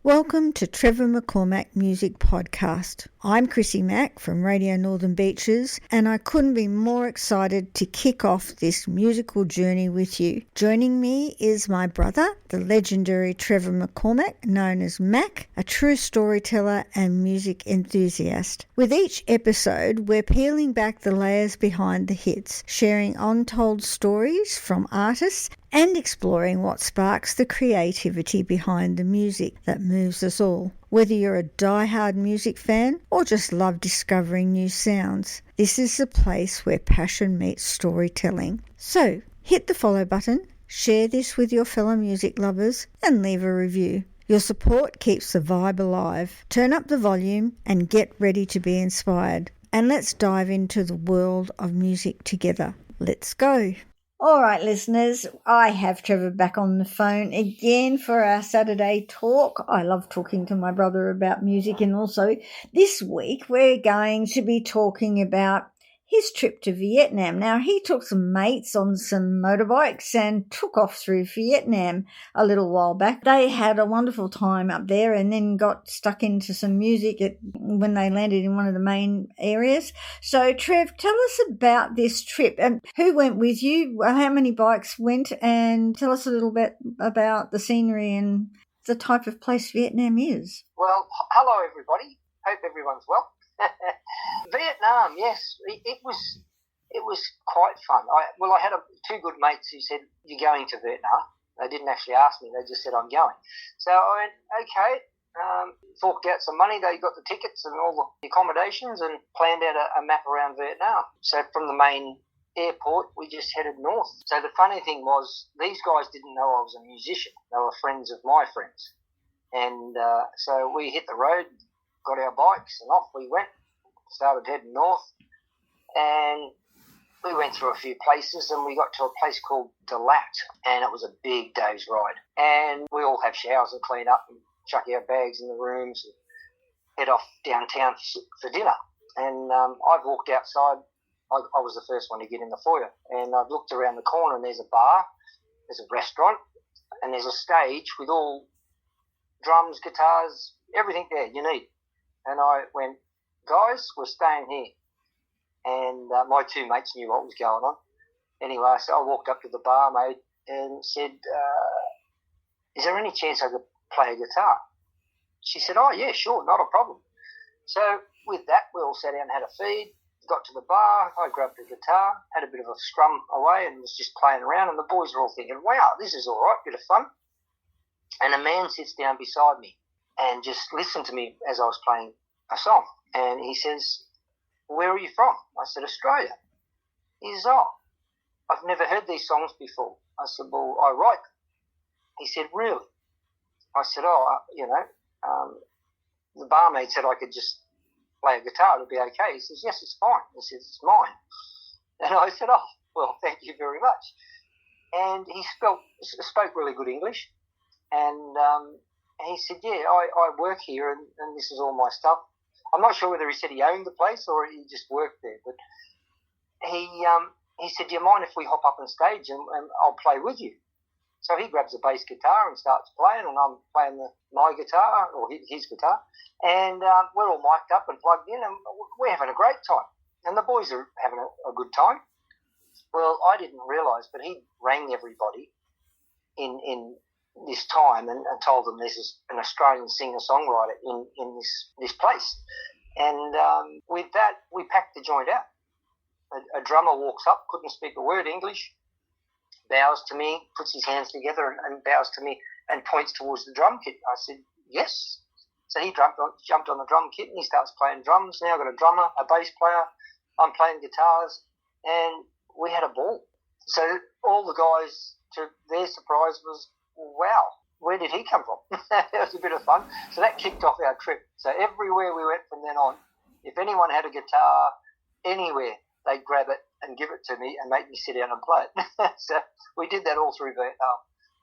Welcome to Trevor McCormack Music Podcast. I'm Chrissy Mack from Radio Northern Beaches, and I couldn't be more excited to kick off this musical journey with you. Joining me is my brother, the legendary Trevor McCormack, known as Mack, a true storyteller and music enthusiast. With each episode, we're peeling back the layers behind the hits, sharing untold stories from artists and exploring what sparks the creativity behind the music that moves us all. Whether you're a die-hard music fan or just love discovering new sounds, this is the place where passion meets storytelling. So, hit the follow button, share this with your fellow music lovers, and leave a review. Your support keeps the vibe alive. Turn up the volume and get ready to be inspired. And let's dive into the world of music together. Let's go. All right, listeners, I have Trevor back on the phone again for our Saturday talk. I love talking to my brother about music, and also this week we're going to be talking about his trip to Vietnam. Now, he took some mates on some motorbikes and took off through Vietnam a little while back. They had a wonderful time up there and then got stuck into some music when they landed in one of the main areas. So, Trev, tell us about this trip and who went with you, how many bikes went, and tell us a little bit about the scenery and the type of place Vietnam is. Well, hello everybody. Hope everyone's well. Vietnam, yes, it was quite fun. I had two good mates who said, "You're going to Vietnam." They didn't actually ask me; they just said, "I'm going." So I went, "Okay." Forked out some money. They got the tickets and all the accommodations, and planned out a map around Vietnam. So from the main airport, we just headed north. So the funny thing was, these guys didn't know I was a musician. They were friends of my friends, and so we hit the road. Got our bikes and off we went, started heading north, and we went through a few places and we got to a place called Dalat, and it was a big day's ride. And we all have showers and clean up and chuck our bags in the rooms and head off downtown for dinner. And I've walked outside. I was the first one to get in the foyer, and I've looked around the corner and there's a bar, there's a restaurant, and there's a stage with all drums, guitars, everything there you need. And I went, "Guys, we're staying here." And my two mates knew what was going on. Anyway, so I walked up to the barmaid and said, "Is there any chance I could play a guitar?" She said, "Oh, yeah, sure, not a problem." So with that, we all sat down and had a feed, got to the bar, I grabbed the guitar, had a bit of a strum away and was just playing around, and the boys were all thinking, "Wow, this is all right, bit of fun." And a man sits down beside me and just listened to me as I was playing a song. And he says, "Where are you from?" I said, "Australia." He says, "Oh, I've never heard these songs before." I said, "Well, I write them." He said, "Really?" I said, the barmaid said I could just play a guitar, it'll be okay. He says, "Yes, it's fine." He says, "It's mine." And I said, "Oh, well, thank you very much." And he spoke really good English. And he said, "Yeah, I work here and this is all my stuff." I'm not sure whether he said he owned the place or he just worked there, but he said, "Do you mind if we hop up on stage and I'll play with you?" So he grabs a bass guitar and starts playing, and I'm playing my guitar, or his guitar, and we're all mic'd up and plugged in, and we're having a great time. And the boys are having a good time. Well, I didn't realise, but he rang everybody in this time and told them this is an Australian singer-songwriter in this place. And with that, we packed the joint out. A drummer walks up, couldn't speak a word English, bows to me, puts his hands together and bows to me and points towards the drum kit. I said, "Yes." So he jumped on the drum kit and he starts playing drums. Now I've got a drummer, a bass player, I'm playing guitars, and we had a ball. So all the guys, to their surprise, was, "Wow, where did he come from?" It was a bit of fun. So that kicked off our trip. So everywhere we went from then on, if anyone had a guitar anywhere, they'd grab it and give it to me and make me sit down and play it. So we did that all through Vietnam,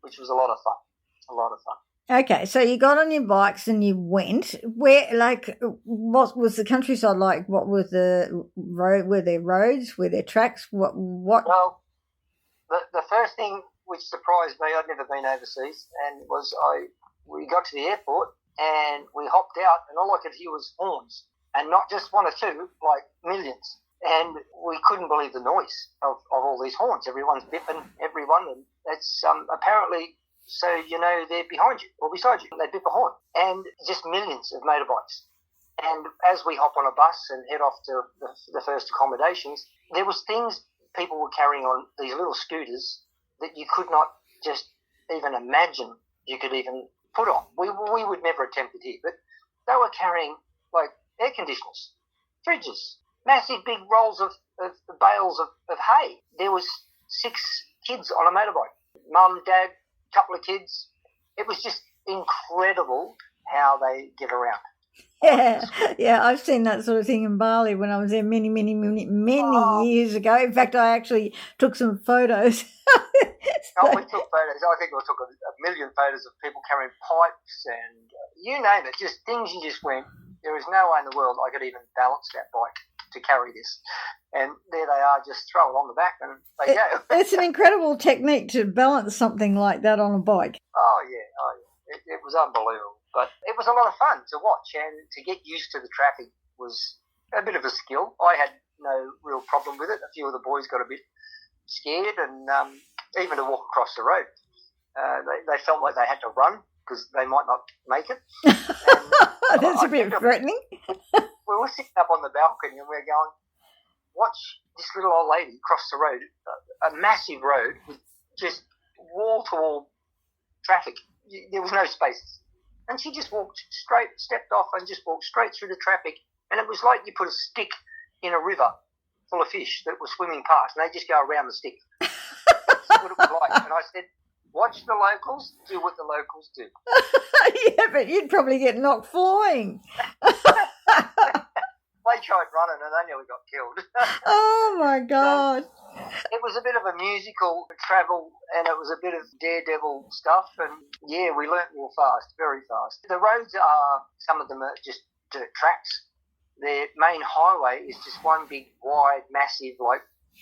which was a lot of fun. Okay, so you got on your bikes and you went. What was the countryside like? What was the road? Were there roads? Were there tracks? What? Well, the first thing which surprised me, I'd never been overseas, and we got to the airport and we hopped out, and all I could hear was horns, and not just one or two, like millions. And we couldn't believe the noise of all these horns. Everyone's bipping everyone, and that's apparently so they're behind you or beside you. They bip a horn, and just millions of motorbikes. And as we hop on a bus and head off to the first accommodations, there was things people were carrying on these little scooters that you could not just even imagine you could even put on. We would never attempt it here, but they were carrying like air conditioners, fridges, massive big rolls of bales of hay. There was 6 kids on a motorbike, mum, dad, couple of kids. It was just incredible how they get around. Yeah, I've seen that sort of thing in Bali when I was there many years ago. In fact, I actually took some photos. We took photos. I think we took a million photos of people carrying pipes and you name it, just things you just went, there is no way in the world I could even balance that bike to carry this. And there they are, just throw it on the back and they go. It's an incredible technique to balance something like that on a bike. Oh, yeah. It was unbelievable. But it was a lot of fun to watch, and to get used to the traffic was a bit of a skill. I had no real problem with it. A few of the boys got a bit scared, and even to walk across the road, they felt like they had to run because they might not make it. And that's a bit threatening. We were sitting up on the balcony and we were going, watch this little old lady cross the road, a massive road with just wall-to-wall traffic. There was no spaces. And she just stepped off and just walked straight through the traffic. And it was like you put a stick in a river full of fish that were swimming past, and they just go around the stick. That's what it was like. And I said, watch the locals, do what the locals do. Yeah, but you'd probably get knocked flying. They tried running and they nearly got killed. Oh, my God. So it was a bit of a musical travel, and it was a bit of daredevil stuff. And, yeah, we learnt real fast, very fast. The roads some of them are just dirt tracks. Their main highway is just one big, wide, massive, like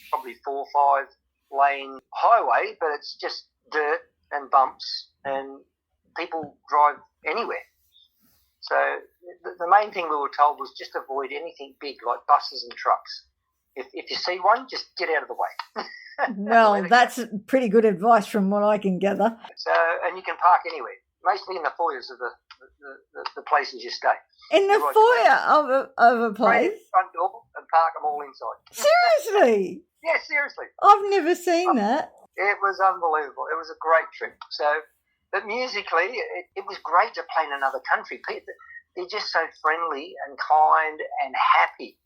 probably 4 or 5 lane highway, but it's just dirt and bumps, and people drive anywhere. So the main thing we were told was just avoid anything big like buses and trucks. If you see one, just get out of the way. Well, that's pretty good advice from what I can gather. So, and you can park anywiermostly in the foyers of the places you stay. In the foyer of a place? Front door and park them all inside. Seriously? Yeah, seriously. I've never seen that. It was unbelievable. It was a great trip. So, but musically, it was great to play in another country. They're just so friendly and kind and happy.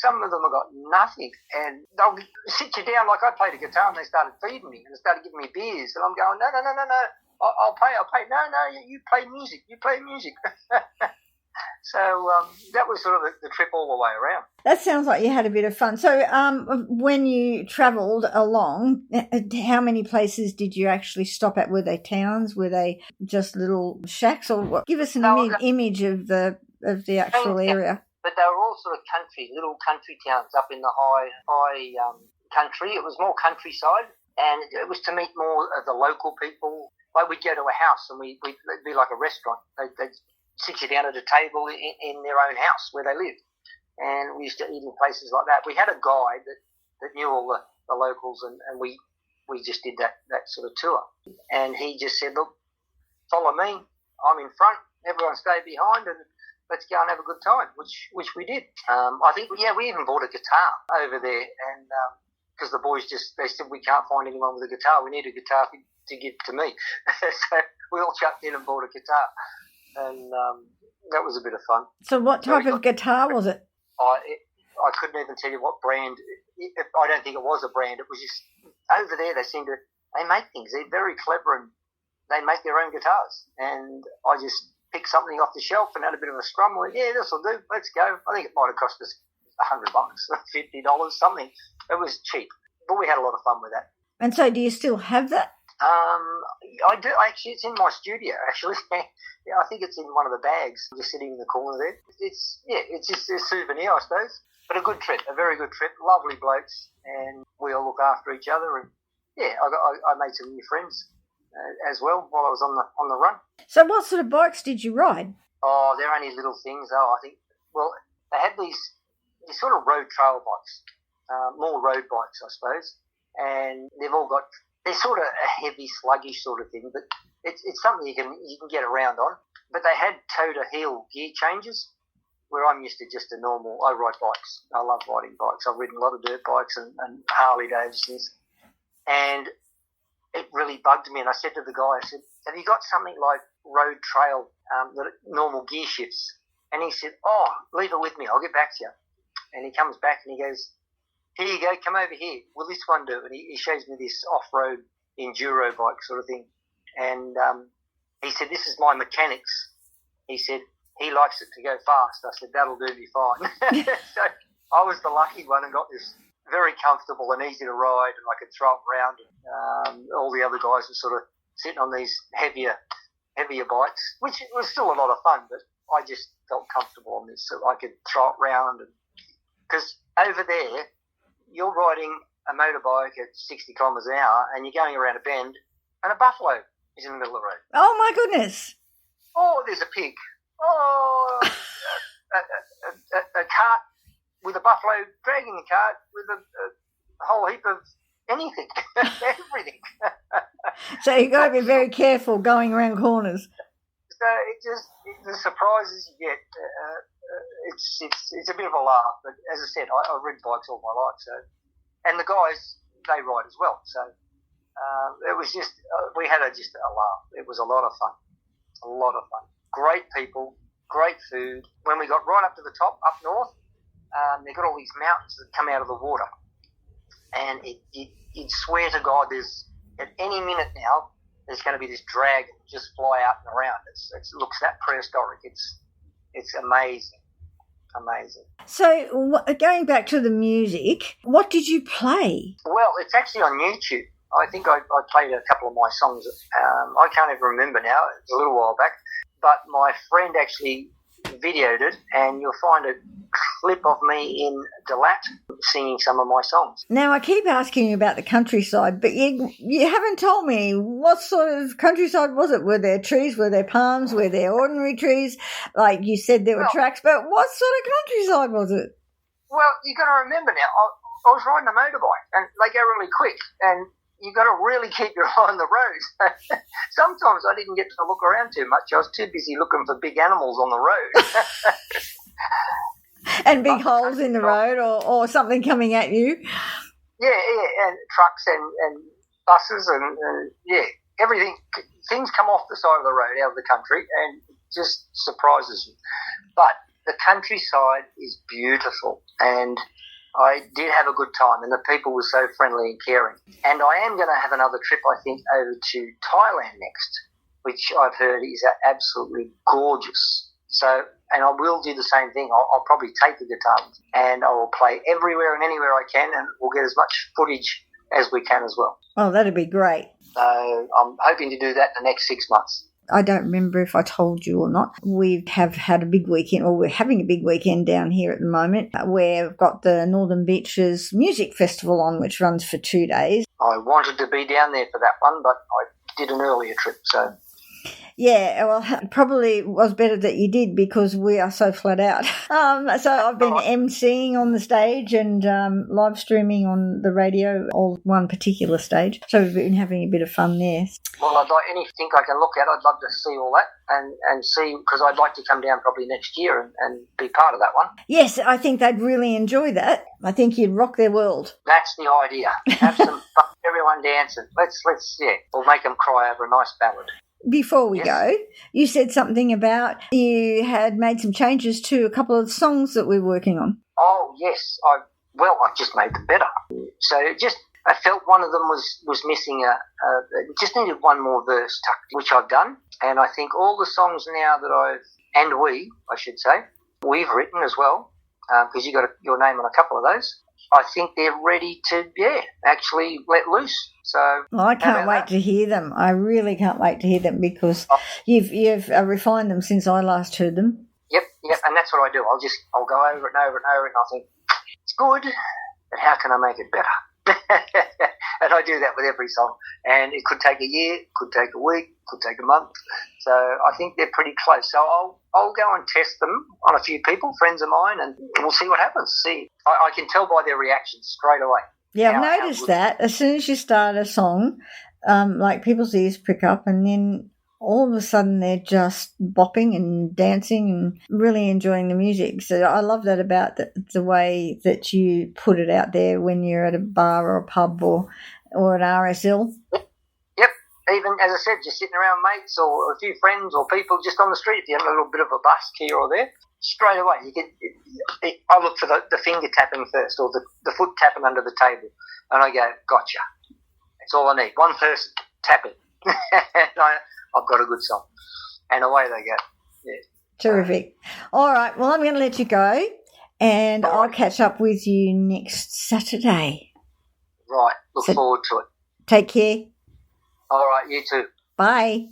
Some of them have got nothing, and they'll sit you down. Like I played a guitar and they started feeding me and they started giving me beers, and I'm going, no, I'll pay. No, you play music. So that was sort of the trip all the way around. That sounds like you had a bit of fun. So when you travelled along, how many places did you actually stop at? Were they towns? Were they just little shacks? Or what? Give us an image of the actual area. But they were all sort of little country towns up in the high country. It was more countryside, and it was to meet more of the local people. Like we'd go to a house and it'd be like a restaurant. They'd sit you down at a table in their own house where they lived. And we used to eat in places like that. We had a guide that knew all the locals, and we just did that sort of tour. And he just said, look, follow me. I'm in front. Everyone stay behind, and let's go and have a good time, which we did. I think, we even bought a guitar over there, and because the boys they said, we can't find anyone with a guitar. We need a guitar to give to me. So we all chucked in and bought a guitar. And that was a bit of fun. So what type of guitar was it? I couldn't even tell you what brand. I don't think it was a brand. It was just over there. They make things. They're very clever, and they make their own guitars. And I just picked something off the shelf and had a bit of a strum. Went, yeah, this will do. Let's go. I think it might have cost us $100, $50, something. It was cheap, but we had a lot of fun with that. And so, do you still have that? I do. Actually, it's in my studio. Actually, yeah, I think it's in one of the bags, just sitting in the corner there. It's just a souvenir, I suppose. But a good trip, a very good trip. Lovely blokes, and we all look after each other. And yeah, I made some new friends as well while I was on the run. So what sort of bikes did you ride? Oh, they're only little things though. I think. Well, they had these sort of road trail bikes, more road bikes, I suppose, and they're sort of a heavy, sluggish sort of thing, but it's something you can get around on. But they had toe-to-heel gear changes, where I'm used to just a normal. I ride bikes. I love riding bikes. I've ridden a lot of dirt bikes and Harley Davidsons, and it really bugged me. And I said to the guy, I said, "Have you got something like road trail, normal gear shifts?" And he said, "Oh, leave it with me. I'll get back to you." And he comes back and he goes, "Here you go. Come over here. Will this one do?" And he shows me this off-road enduro bike sort of thing. And he said, "This is my mechanic's." He said, "He likes it to go fast." I said, "That'll do me fine." So I was the lucky one and got this very comfortable and easy to ride, and I could throw it around. And all the other guys were sort of sitting on these heavier bikes, which was still a lot of fun, but I just felt comfortable on this, so I could throw it around. Because over there, you're riding a motorbike at 60 kilometres an hour and you're going around a bend and a buffalo is in the middle of the road. Oh, my goodness. Oh, there's a pig. Oh, a cart with a buffalo dragging the cart with a whole heap of anything, everything. So you've got to be very careful going around corners. So the surprises you get, it's a bit of a laugh. But as I said, I've ridden bikes all my life, so, and the guys, they ride as well. So it was just we had just a laugh. It was a lot of fun. Great people, great food. When we got right up to the top, up north, they've got all these mountains that come out of the water, and you'd swear to God, there's at any minute now there's going to be this dragon just fly out and around. It looks that prehistoric. It's amazing. So going back to the music, what did you play? Well, it's actually on YouTube. I think I played a couple of my songs. I can't even remember now. It's a little while back. But my friend actually videoed it, and you'll find a clip of me in Delat singing some of my songs. Now, I keep asking you about the countryside, but you haven't told me what sort of countryside was it? Were there trees? Were there palms? Were there ordinary trees? Like you said, there were tracks, but what sort of countryside was it? Well, you got to remember now, I was riding a motorbike, and they go really quick, and you got to really keep your eye on the road. Sometimes I didn't get to look around too much. I was too busy looking for big animals on the road. And big holes in the road or something coming at you. Yeah, and trucks and buses and everything. Things come off the side of the road out of the country and it just surprises you. But the countryside is beautiful, and I did have a good time, and the people were so friendly and caring. And I am going to have another trip, I think, over to Thailand next, which I've heard is absolutely gorgeous. So, and I will do the same thing. I'll probably take the guitar and I will play everywhere and anywhere I can, and we'll get as much footage as we can as well. Oh, that'd be great. So I'm hoping to do that in the next 6 months. I don't remember if I told you or not. We have had a big weekend, or we're having a big weekend down here at the moment. We've got the Northern Beaches Music Festival on, which runs for 2 days. I wanted to be down there for that one, but I did an earlier trip, so... Yeah, well, it probably was better that you did because we are so flat out. So I've been emceeing on the stage and live streaming on the radio, all one particular stage. So we've been having a bit of fun there. Well, I'd like anything I can look at. I'd love to see all that and see, because I'd like to come down probably next year and be part of that one. Yes, I think they'd really enjoy that. I think you'd rock their world. That's the idea. Have some fun, everyone dancing. Let's we'll make them cry over a nice ballad. Before we go, you said something about you had made some changes to a couple of songs that we're working on. Oh, yes. I just made them better. So I felt one of them was missing just needed one more verse tucked, which I've done. And I think all the songs now that we've written as well, because you got your name on a couple of those. I think they're ready to, actually let loose. So I can't wait to hear them. I really can't wait to hear them because you've refined them since I last heard them. Yep, and that's what I do. I'll go over it and over and over, and I'll think it's good, but how can I make it better? And I do that with every song. And it could take a year, could take a week, could take a month. So I think they're pretty close. So I'll go and test them on a few people, friends of mine, and we'll see what happens. I can tell by their reactions straight away. Yeah, I've noticed that as soon as you start a song, like people's ears prick up, and then all of a sudden they're just bopping and dancing and really enjoying the music. So I love that about the way that you put it out there when you're at a bar or a pub or an RSL. Yep. Even, as I said, just sitting around mates or a few friends or people just on the street, if you have a little bit of a busk here or there, straight away I look for the finger tapping first or the foot tapping under the table, and I go, gotcha. That's all I need. One person tapping. I've got a good song. And away they go. Yeah. Terrific. All right. Well, I'm going to let you go, and I'll catch up with you next Saturday. Right. Look forward to it. Take care. All right. You too. Bye.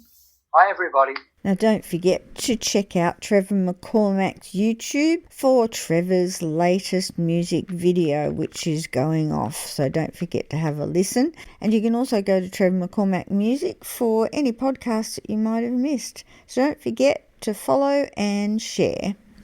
Bye, everybody. Now, don't forget to check out Trevor McCormack's YouTube for Trevor's latest music video, which is going off. So don't forget to have a listen. And you can also go to Trevor McCormack Music for any podcasts that you might have missed. So don't forget to follow and share.